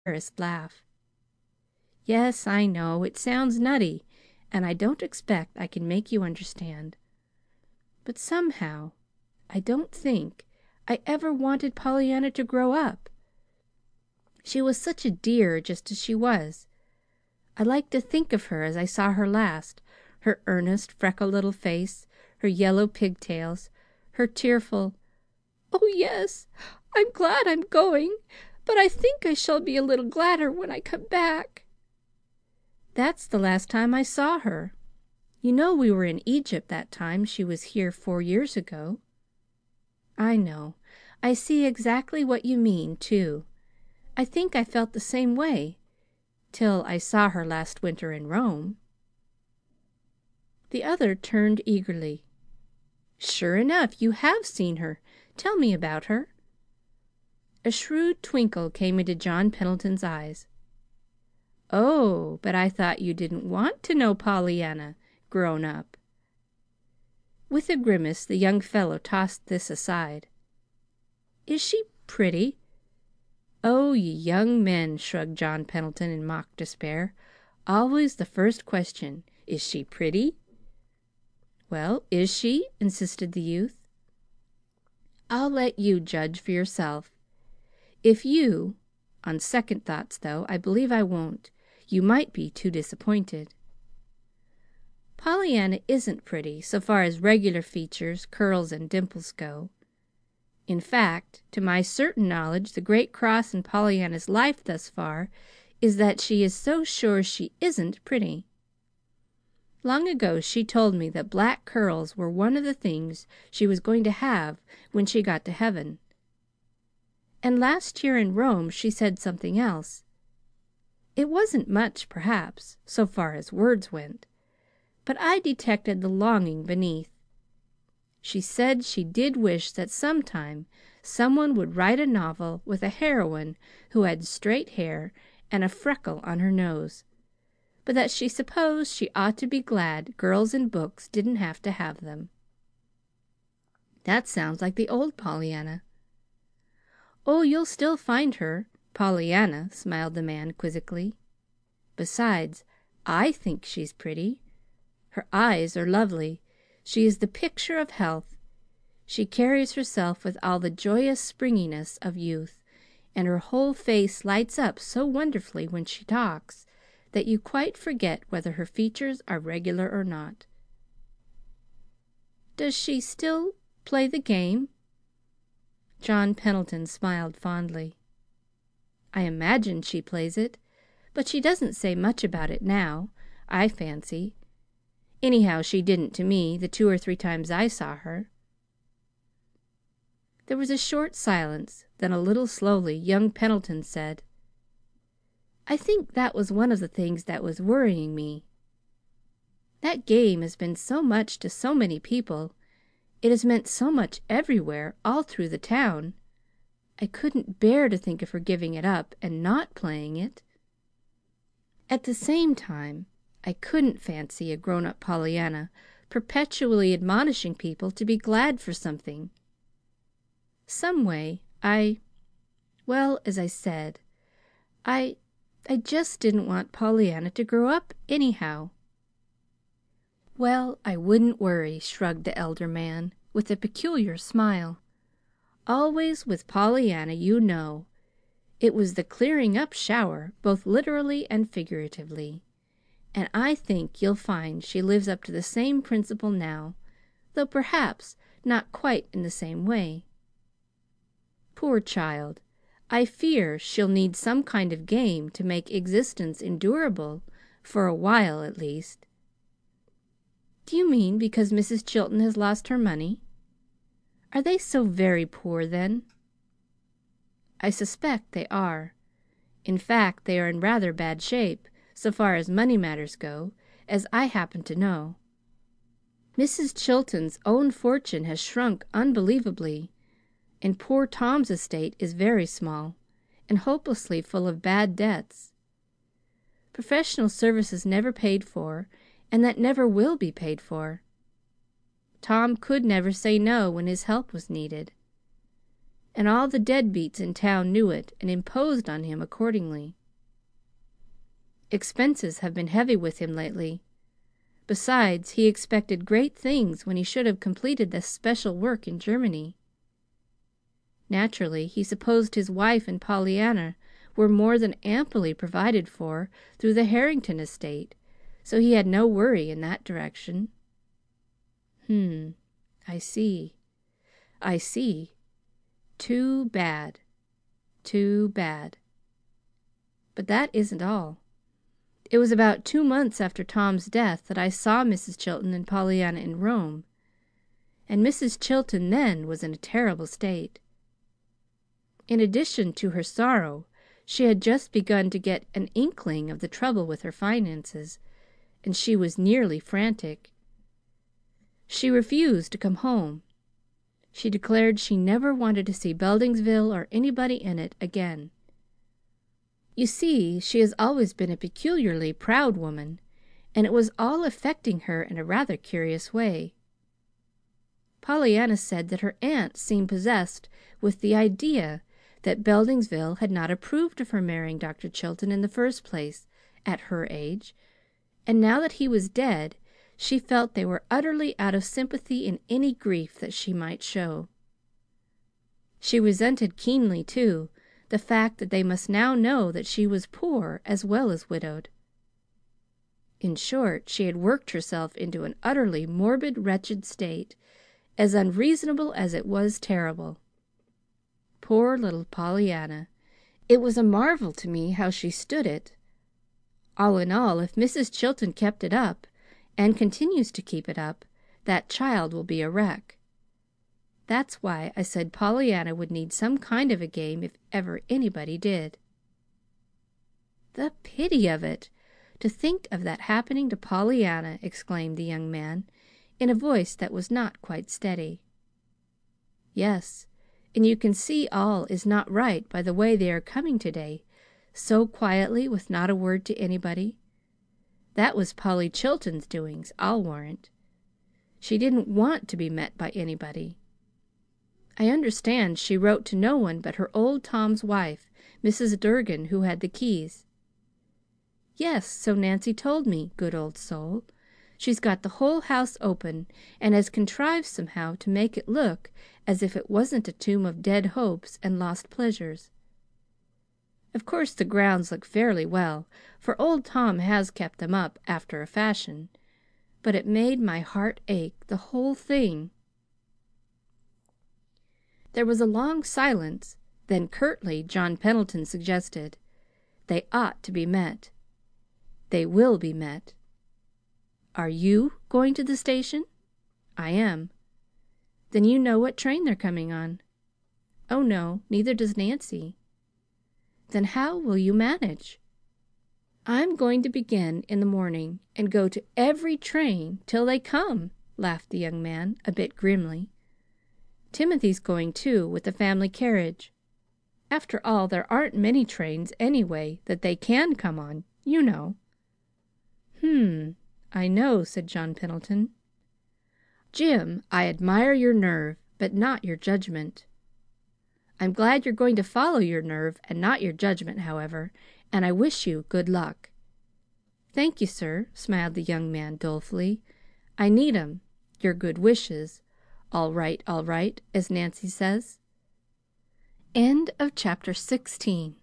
embarrassed laugh. Yes, I know, it sounds nutty, and I don't expect I can make you understand. But somehow I don't think I ever wanted Pollyanna to grow up. She was such a dear just as she was. I like to think of her as I saw her last, her earnest, freckled little face, her yellow pigtails, her tearful, "Oh, yes, I'm glad I'm going, but I think I shall be a little gladder when I come back." That's the last time I saw her. You know we were in Egypt that time she was here 4 years ago. I know. I see exactly what you mean, too. I think I felt the same way till I saw her last winter in Rome. The other turned eagerly. Sure enough, you have seen her. Tell me about her. A shrewd twinkle came into John Pendleton's eyes. Oh, but I thought you didn't want to know Pollyanna grown up. With a grimace, the young fellow tossed this aside. Is she pretty? Oh, you young men, shrugged John Pendleton in mock despair. Always the first question. Is she pretty? Well, is she? Insisted the youth. I'll let you judge for yourself. If you, on second thoughts, though, I believe I won't. You might be too disappointed. Pollyanna isn't pretty, so far as regular features, curls, and dimples go. In fact, to my certain knowledge, the great cross in Pollyanna's life thus far is that she is so sure she isn't pretty. Long ago she told me that black curls were one of the things she was going to have when she got to heaven. And last year in Rome she said something else. It wasn't much, perhaps, so far as words went, but I detected the longing beneath. She said she did wish that sometime someone would write a novel with a heroine who had straight hair and a freckle on her nose, but that she supposed she ought to be glad girls in books didn't have to have them. That sounds like the old Pollyanna. Oh, you'll still find her Pollyanna, smiled the man quizzically. Besides, I think she's pretty. Her eyes are lovely. She is the picture of health. She carries herself with all the joyous springiness of youth, and her whole face lights up so wonderfully when she talks that you quite forget whether her features are regular or not. Does she still play the game? John Pendleton smiled fondly. I imagine she plays it, but she doesn't say much about it now, I fancy. Anyhow, she didn't to me the 2 or 3 times I saw her. There was a short silence. Then, a little slowly, young Pendleton said, I think that was one of the things that was worrying me. That game has been so much to so many people. It has meant so much everywhere, all through the town. I couldn't bear to think of her giving it up and not playing it. At the same time, I couldn't fancy a grown-up Pollyanna perpetually admonishing people to be glad for something. Some way, well, as I said, I just didn't want Pollyanna to grow up anyhow. Well, I wouldn't worry, shrugged the elder man, with a peculiar smile. Always with Pollyanna, you know, it was the clearing up shower, both literally and figuratively. And I think you'll find she lives up to the same principle now, though perhaps not quite in the same way. Poor child, I fear she'll need some kind of game to make existence endurable, for a while at least. Do you mean because Mrs. Chilton has lost her money? Are they so very poor, then? I suspect they are. In fact, they are in rather bad shape, so far as money matters go, as I happen to know. Mrs. Chilton's own fortune has shrunk unbelievably, and poor Tom's estate is very small and hopelessly full of bad debts. Professional services never paid for, and that never will be paid for. Tom could never say no when his help was needed. and all the deadbeats in town knew it and imposed on him accordingly. Expenses have been heavy with him lately. Besides, he expected great things when he should have completed this special work in Germany. Naturally, he supposed his wife and Pollyanna were more than amply provided for through the Harrington estate, so he had no worry in that direction. I see. Too bad. Too bad. But that isn't all. It was about 2 months after Tom's death that I saw Mrs. Chilton and Pollyanna in Rome, and Mrs. Chilton then was in a terrible state. In addition to her sorrow, she had just begun to get an inkling of the trouble with her finances, and she was nearly frantic. She refused to come home. She declared she never wanted to see Beldingsville or anybody in it again. You see, she has always been a peculiarly proud woman, and it was all affecting her in a rather curious way. Pollyanna said that her aunt seemed possessed with the idea that Beldingsville had not approved of her marrying Dr. Chilton in the first place, at her age, and now that he was dead, she felt they were utterly out of sympathy in any grief that she might show. She resented keenly, too, the fact that they must now know that she was poor as well as widowed. In short, she had worked herself into an utterly morbid, wretched state, as unreasonable as it was terrible. Poor little Pollyanna! It was a marvel to me how she stood it. All in all, if Mrs. Chilton kept it up, and continues to keep it up, that child will be a wreck. That's why I said Pollyanna would need some kind of a game if ever anybody did. The pity of it! To think of that happening to Pollyanna!" exclaimed the young man, in a voice that was not quite steady. "Yes, and you can see all is not right by the way they are coming today, so quietly, with not a word to anybody. That was Polly Chilton's doings, I'll warrant. She didn't want to be met by anybody. I understand she wrote to no one but her old Tom's wife, Mrs. Durgin, who had the keys. Yes, so Nancy told me, good old soul. She's got the whole house open, and has contrived somehow to make it look as if it wasn't a tomb of dead hopes and lost pleasures. Of course the grounds look fairly well, for old Tom has kept them up after a fashion, but it made my heart ache, the whole thing." There was a long silence. Then curtly John Pendleton suggested, "They ought to be met. They will be met. Are you going to the station?" "I am." "Then you know what train they're coming on." "Oh, no, neither does Nancy." "Then how will you manage?" "I'm going to begin in the morning and go to every train till they come," laughed the young man, a bit grimly. "Timothy's going, too, with the family carriage. After all, there aren't many trains, anyway, that they can come on, you know." I know," said John Pendleton. "Jim, I admire your nerve, but not your judgment." "I'm glad you're going to follow your nerve and not your judgment, however, and I wish you good luck." "Thank you, sir," smiled the young man dolefully. "I need 'em, your good wishes. All right, as Nancy says." Chapter 17